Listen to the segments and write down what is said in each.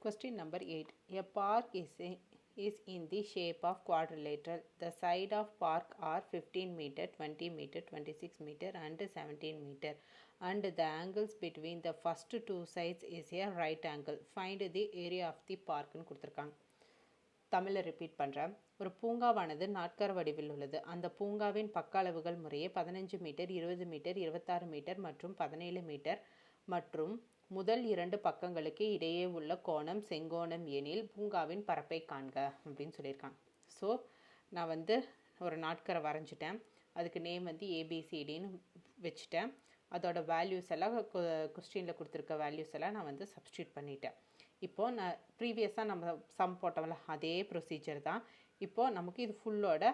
Question number 8. A park is in the shape of quadrilateral. The side of park are 15 meter, 20 meter, 26 meter and 17 meter. And the angles between the first two sides is a right angle. Find the area of the park. தமிழில் repeat பண்ணுறேன். ஒரு பூங்காவானது நாட்கர வடிவில் உள்ளது. அந்த பூங்காவின் பக்க அளவுகள் முறையே 15 மீட்டர், 20 மீட்டர், 26 மீட்டர் மற்றும் 17 மீட்டர் மற்றும் முதல் இரண்டு பக்கங்களுக்கு இடையே உள்ள கோணம் செங்கோணம் எனில் பூங்காவின் பரப்பை காண்க அப்படின்னு சொல்லியிருக்காங்க. ஸோ நான் ஒரு நாட்கரை வரைஞ்சிட்டேன். அதுக்கு நேம் ஏபிசிடின்னு வச்சுட்டேன். அதோட வேல்யூஸ் எல்லாம் கொஸ்டினில் கொடுத்துருக்க வேல்யூஸ் எல்லாம் நான் சப்ஸ்டியூட் பண்ணிட்டேன். இப்போது நான் ப்ரீவியஸாக நம்ம சம் போட்டோம்ல அதே ப்ரொசீஜர் தான். இப்போது நமக்கு இது ஃபுல்லோட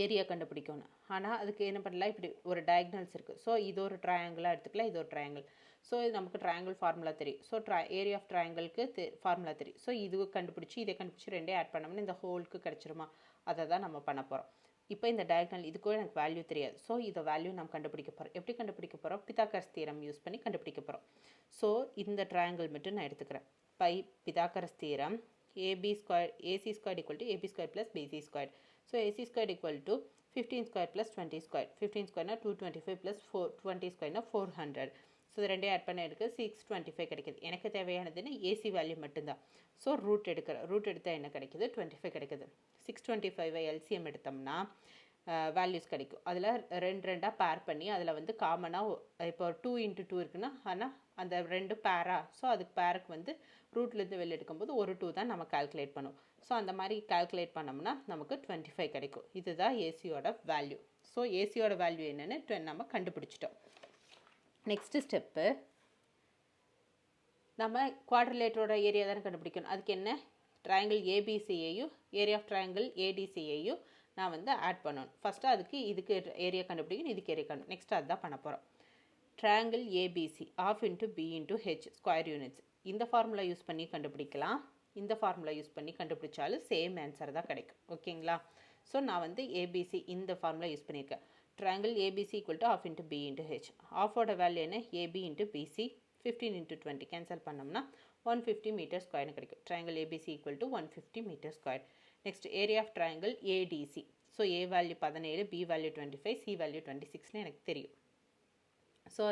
ஏரியா கண்டுபிடிக்கணும். ஆனால் அதுக்கு என்ன பண்ணலாம், இப்படி ஒரு டயக்னல்ஸ் இருக்குது. ஸோ இது ஒரு ட்ரையாங்கிளாக எடுத்துக்கலாம், இது ஒரு ட்ரையாங்கிள். ஸோ இது நமக்கு ட்ரையாங்கிள் ஃபார்முலா தெரியும். ஸோ ஏரியா ஆஃப் ட்ரையாங்கிளுக்கு ஃபார்முலா தெரியும். ஸோ இது கண்டுபிடிச்சி இதை கண்டுபிடிச்சி ரெண்டே ஆட் பண்ணோம்னா இந்த ஹோலுக்கு கிடச்சிருமா, அதை தான் நம்ம பண்ண போகிறோம். இப்போ இந்த டயக்னல் இதுக்கும் எனக்கு வேல்யூ தெரியாது. ஸோ இதை வேல்யூ நம்ம கண்டுபிடிக்க போகிறோம். எப்படி கண்டுபிடிக்க போகிறோம், பிதாகரஸ் தியரம் யூஸ் பண்ணி கண்டுபிடிக்க போகிறோம். ஸோ இந்த ட்ரையாங்கிள் மட்டும் நான் எடுத்துக்கிறேன். By Pythagoras theorem AB square AC square equal to AB square plus BC square. So AC square equal to 15 square plus 20 square. 15 ஸ்கொயர்னா 225 ப்ளஸ் 20 ஸ்கொயர்னா 400. ஸோ இது ரெண்டே ஆட் பண்ண எனக்கு 625 கிடைக்குது. எனக்கு தேவையானதுன்னு ஏசி வேல்யூ மட்டும்தான். ஸோ ரூட் எடுக்கிறேன். ரூட் எடுத்தால் என்ன கிடைக்குது, 25 கிடைக்குது. 625 எல்சிஎம் எடுத்தோம்னா வேல்யூஸ் கிடைக்கும். அதில் ரெண்டாக பேர் பண்ணி அதில் காமனாக இப்போ 2 × 2 இருக்குன்னா, ஆனால் அந்த ரெண்டு பேரா, ஸோ அதுக்கு பேருக்கு ரூட்லேருந்து வெளில எடுக்கும்போது ஒரு 2 தான் நம்ம கால்குலேட் பண்ணுவோம். ஸோ அந்த மாதிரி கால்குலேட் பண்ணோம்னா நமக்கு 25 கிடைக்கும். இதுதான் ஏசியோட வேல்யூ. ஸோ ஏசியோட வேல்யூ என்னென்னு நம்ம கண்டுபிடிச்சிட்டோம். நெக்ஸ்ட்டு ஸ்டெப்பு, நம்ம குவாட்ரிலேட்டரோட ஏரியா தானே கண்டுபிடிக்கணும். அதுக்கு என்ன, ட்ரையாங்கிள் ஏபிசியையும் ஏரியா ஆஃப் ட்ரையாங்கிள் ஏடிசியையும் நான் ஆட் பண்ணணும். ஃபஸ்ட்டு அதுக்கு இதுக்கு ஏரியா கண்டுபிடிக்கணும், இதுக்கு ஏரியா கண்டு நெக்ஸ்ட்டு அதுதான் பண்ண போகிறோம். Triangle ABC half into B into H square units. இந்த ஃபார்முலா யூஸ் பண்ணி கண்டுபிடிக்கலாம். இந்த ஃபார்முலா யூஸ் பண்ணி கண்டுபிடிச்சாலும் சேம் ஆன்சர் தான் கிடைக்கும். ஓகேங்களா? ஸோ நான் ஏபிசி இந்த ஃபார்முலா யூஸ் பண்ணியிருக்கேன். Triangle ABC equal to half into B into H. ஆஃபோட வேல்யூ என்ன, ஏபி இன்ட்டு பிசி. 15 × 20 கேன்சல் பண்ணோம்னா 150 மீட்டர் ஸ்கொயர்னு கிடைக்கும். Triangle ABC equal to 150 metre square. Next area of triangle ADC. So A value 17, B value 25, C value 26ன்னு எனக்கு தெரியும். So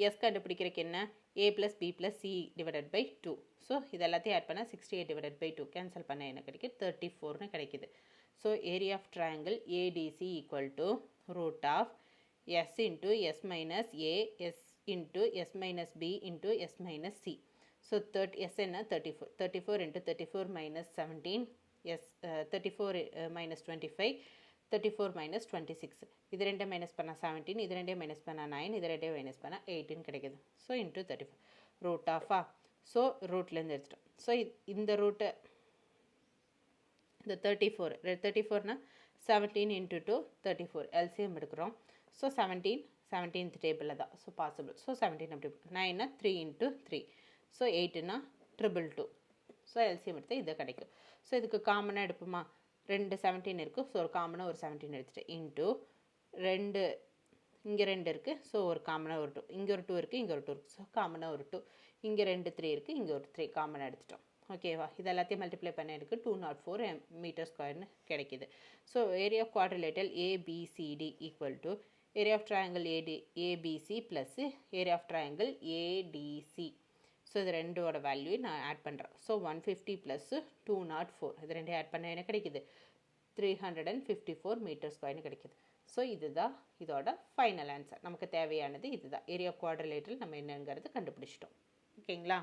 S கண்டுபிடிக்கிறதுக்கு என்ன, A plus B plus C divided by 2. So இது எல்லாத்தையும் ஆட் பண்ணால் 68 டிவைடட் பை 2 கேன்சல் பண்ண என்ன கிடைக்குது, 34ன்னு கிடைக்குது. So area of triangle ADC equal to root of S into S minus A S into S minus B into S minus C. So S என்ன 34. 34 × 34 minus 17 S 34 minus 25 34 minus 26. இது ரெண்டே minus பண்ணால் 17, இது ரெண்டே மைனஸ் பண்ணால் 9, இது ரெண்டே minus பண்ணால் 18 கிடைக்குது. ஸோ இன்ட்டு 34 ரூட் ஆஃபா. ஸோ ரூட்லேருந்து எடுத்துட்டோம். ஸோ இந்த ரூட்டை இந்த 34னா 17 × 2 34 எல்சிஎம் எடுக்கிறோம். ஸோ 17th டேபிளில் தான். So possible. ஸோ 17 அப்படி 9னா 3 × 3. ஸோ 8னா 222. ஸோ எல்சிஎம் எடுத்தால் இது கிடைக்கும். ஸோ இதுக்கு காமனாக எடுப்போமா, 2 17 இருக்குது. ஸோ ஒரு காமனாக ஒரு 17 எடுத்துகிட்டு இன்ட்டு 2 இங்கே 2 இருக்குது. ஸோ ஒரு காமனாக ஒரு 2, இங்கே ஒரு 2 இருக்குது, இங்கே ஒரு 2 இருக்குது. ஸோ காமனாக ஒரு 2, இங்கே 2 3 இருக்குது, இங்கே ஒரு 3 காமனாக எடுத்துட்டோம். ஓகேவா? இது எல்லாத்தையும் மல்டிப்ளை பண்ண எனக்கு 204 மீட்டர் ஸ்கொயர்னு கிடைக்கிது. So area of quadrilateral ABCD equal to area of triangle ABC plus area of triangle ADC. So இது ரெண்டோட வேல்யூ நான் ஆட் பண்ணுறேன். ஸோ 150 ப்ளஸ் 204 இது ரெண்டே ஆட் பண்ண என்ன கிடைக்கிது, 354 மீட்டர் ஸ்கொயர்னு கிடைக்கிது. ஸோ இதுதான் இதோட ஃபைனல் ஆன்சர். நமக்கு தேவையானது இதுதான். ஏரியா ஆஃப் குவாட்ரிலேட்டரல் நம்ம என்னங்கிறது கண்டுபிடிச்சிட்டோம். ஓகேங்களா?